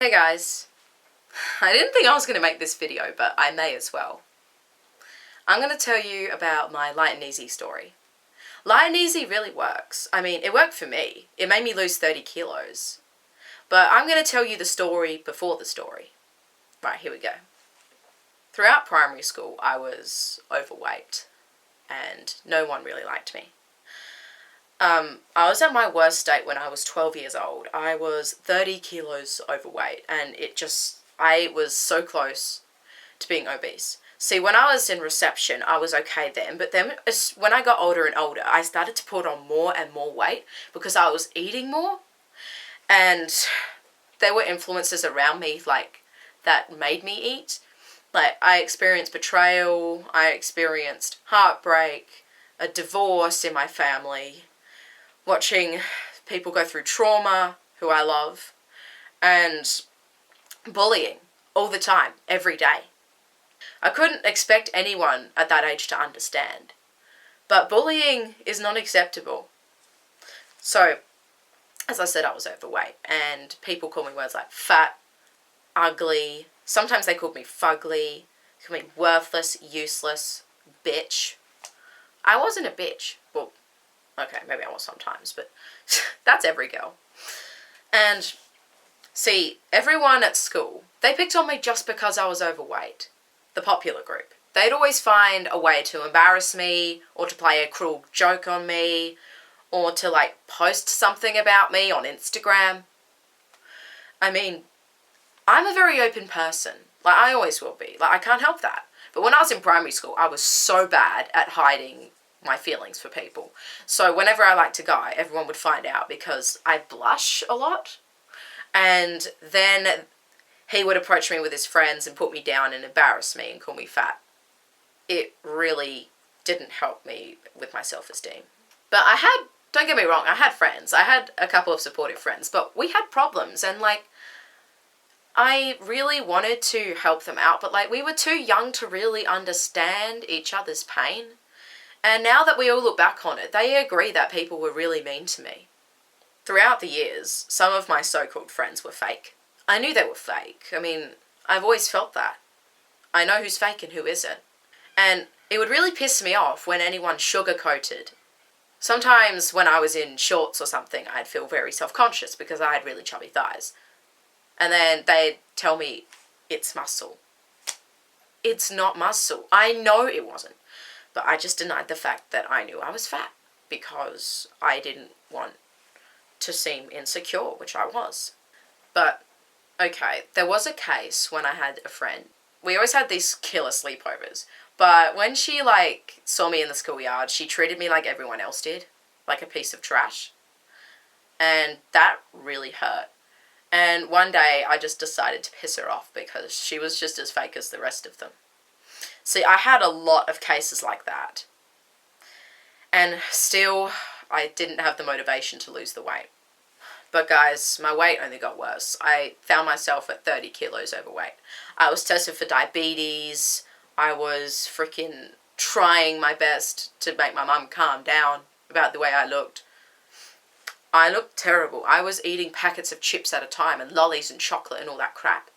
Hey guys, I didn't think I was going to make this video, but I may as well. I'm going to tell you about my Lite'NEasy story. Lite'NEasy really works. I mean, it worked for me. It made me lose 30 kilos. But I'm going to tell you the story before the story. Right, here we go. Throughout primary school, I was overweight, and no one really liked me. I was at my worst state when I was 12 years old. I was 30 kilos overweight, and I was so close to being obese. See, when I was in reception, I was okay then, but then when I got older and older, I started to put on more and more weight because I was eating more, and there were influences around me, that made me eat. I experienced betrayal, I experienced heartbreak, a divorce in my family, watching people go through trauma, who I love, and bullying all the time, every day. I couldn't expect anyone at that age to understand, but bullying is not acceptable. So, as I said, I was overweight, and people call me words like fat, ugly, sometimes they called me fugly, called me worthless, useless, bitch. I wasn't a bitch. Well, okay, maybe I was sometimes, but that's every girl. And see, everyone at school, they picked on me just because I was overweight. The popular group. They'd always find a way to embarrass me, or to play a cruel joke on me, or to post something about me on Instagram. I mean, I'm a very open person. I always will be. I can't help that. But when I was in primary school, I was so bad at hiding my feelings for people. So whenever I liked a guy, everyone would find out because I blush a lot. And then he would approach me with his friends and put me down and embarrass me and call me fat. It really didn't help me with my self-esteem. But don't get me wrong, I had friends. I had a couple of supportive friends, but we had problems, and I really wanted to help them out, but we were too young to really understand each other's pain. And now that we all look back on it, they agree that people were really mean to me. Throughout the years, some of my so-called friends were fake. I knew they were fake. I mean, I've always felt that. I know who's fake and who isn't. And it would really piss me off when anyone sugar-coated. Sometimes when I was in shorts or something, I'd feel very self-conscious because I had really chubby thighs. And then they'd tell me, it's muscle. It's not muscle. I know it wasn't. But I just denied the fact that I knew I was fat because I didn't want to seem insecure, which I was. But, okay, there was a case when I had a friend. We always had these killer sleepovers. But when she, saw me in the schoolyard, she treated me like everyone else did. Like a piece of trash. And that really hurt. And one day, I just decided to piss her off because she was just as fake as the rest of them. See, I had a lot of cases like that. And still, I didn't have the motivation to lose the weight. But guys, my weight only got worse. I found myself at 30 kilos overweight. I was tested for diabetes. I was freaking trying my best to make my mum calm down about the way I looked. I looked terrible. I was eating packets of chips at a time and lollies and chocolate and all that crap.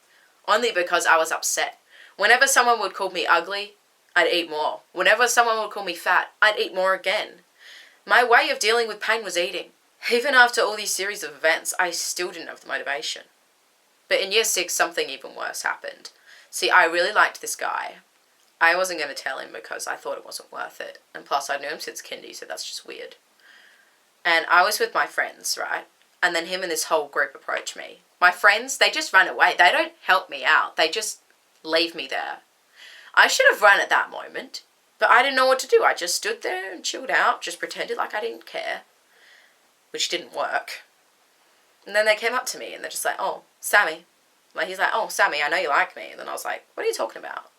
Only because I was upset. Whenever someone would call me ugly, I'd eat more. Whenever someone would call me fat, I'd eat more again. My way of dealing with pain was eating. Even after all these series of events, I still didn't have the motivation. But in year 6, something even worse happened. See, I really liked this guy. I wasn't going to tell him because I thought it wasn't worth it. And plus, I knew him since kindy, so that's just weird. And I was with my friends, right? And then him and this whole group approached me. My friends, they just ran away. They don't help me out. They just leave me there. I should have run at that moment, but I didn't know what to do. I just stood there and chilled out, just pretended like I didn't care, which didn't work. And then they came up to me and they're just like, oh, Sammy. He's like, oh, Sammy, I know you like me. And then I was like, what are you talking about?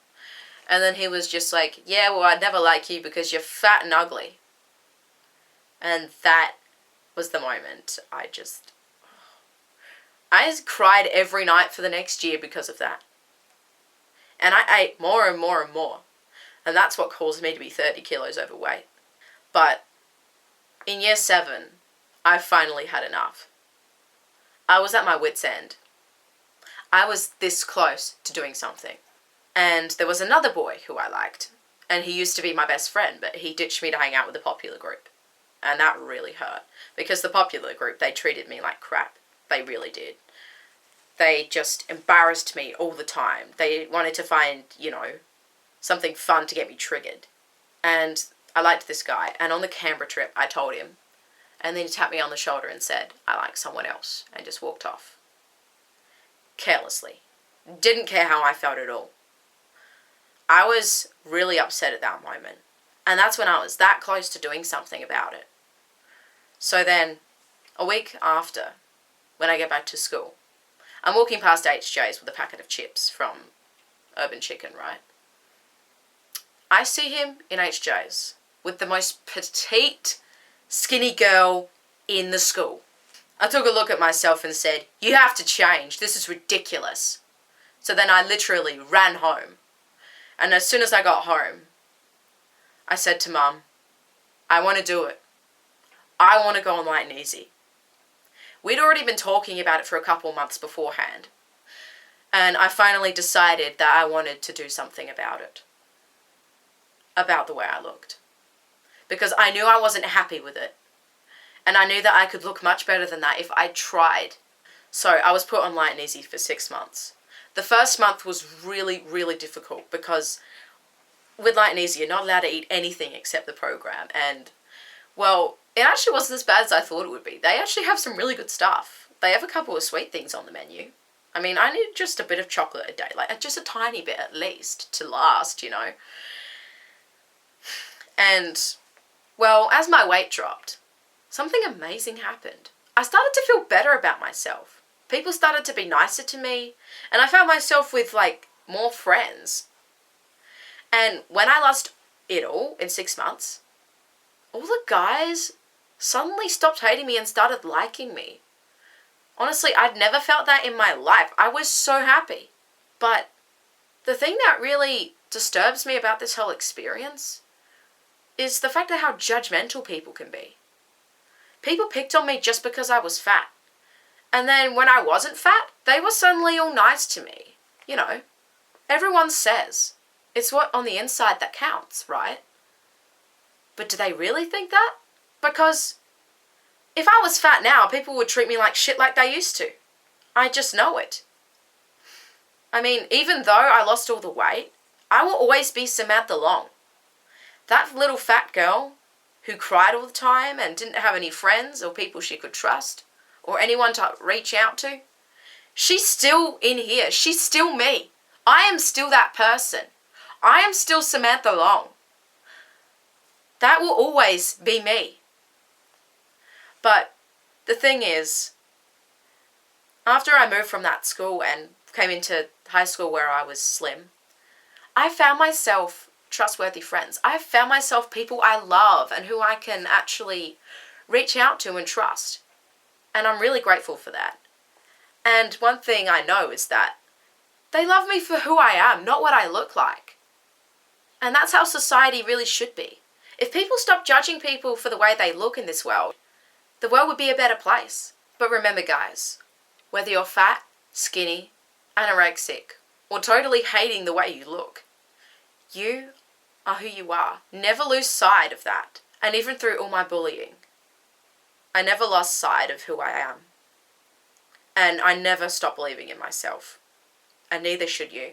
And then he was just like, yeah, well, I'd never like you because you're fat and ugly. And that was the moment I cried every night for the next year because of that. And I ate more and more and more. And that's what caused me to be 30 kilos overweight. But in year 7, I finally had enough. I was at my wit's end. I was this close to doing something. And there was another boy who I liked. And he used to be my best friend, but he ditched me to hang out with the popular group. And that really hurt. Because the popular group, they treated me like crap. They really did. They just embarrassed me all the time. They wanted to find, something fun to get me triggered. And I liked this guy. And on the Canberra trip, I told him. And then he tapped me on the shoulder and said, I like someone else. And just walked off. Carelessly. Didn't care how I felt at all. I was really upset at that moment. And that's when I was that close to doing something about it. So then, a week after, when I get back to school, I'm walking past HJ's with a packet of chips from Urban Chicken, right? I see him in HJ's with the most petite, skinny girl in the school. I took a look at myself and said, you have to change. This is ridiculous. So then I literally ran home. And as soon as I got home, I said to Mum, I want to do it. I want to go on Lite'NEasy. We'd already been talking about it for a couple months beforehand. And I finally decided that I wanted to do something about it. About the way I looked. Because I knew I wasn't happy with it. And I knew that I could look much better than that if I tried. So I was put on Lite'NEasy for 6 months. The first month was really, really difficult because with Lite'NEasy, you're not allowed to eat anything except the program. And, well, it actually wasn't as bad as I thought it would be. They actually have some really good stuff. They have a couple of sweet things on the menu. I mean, I need just a bit of chocolate a day. Like, just a tiny bit at least to last, And, well, as my weight dropped, something amazing happened. I started to feel better about myself. People started to be nicer to me. And I found myself with, more friends. And when I lost it all in 6 months, all the guys suddenly stopped hating me and started liking me. Honestly, I'd never felt that in my life. I was so happy. But the thing that really disturbs me about this whole experience is the fact of how judgmental people can be. People picked on me just because I was fat. And then when I wasn't fat, they were suddenly all nice to me. Everyone says it's what on the inside that counts, right? But do they really think that? Because if I was fat now, people would treat me like shit like they used to. I just know it. I mean, even though I lost all the weight, I will always be Samantha Long. That little fat girl who cried all the time and didn't have any friends or people she could trust or anyone to reach out to, she's still in here. She's still me. I am still that person. I am still Samantha Long. That will always be me. But the thing is, after I moved from that school and came into high school where I was slim, I found myself trustworthy friends. I found myself people I love and who I can actually reach out to and trust. And I'm really grateful for that. And one thing I know is that they love me for who I am, not what I look like. And that's how society really should be. If people stop judging people for the way they look in this world, the world would be a better place. But remember, guys, whether you're fat, skinny, anorexic, or totally hating the way you look, you are who you are. Never lose sight of that. And even through all my bullying, I never lost sight of who I am. And I never stopped believing in myself. And neither should you.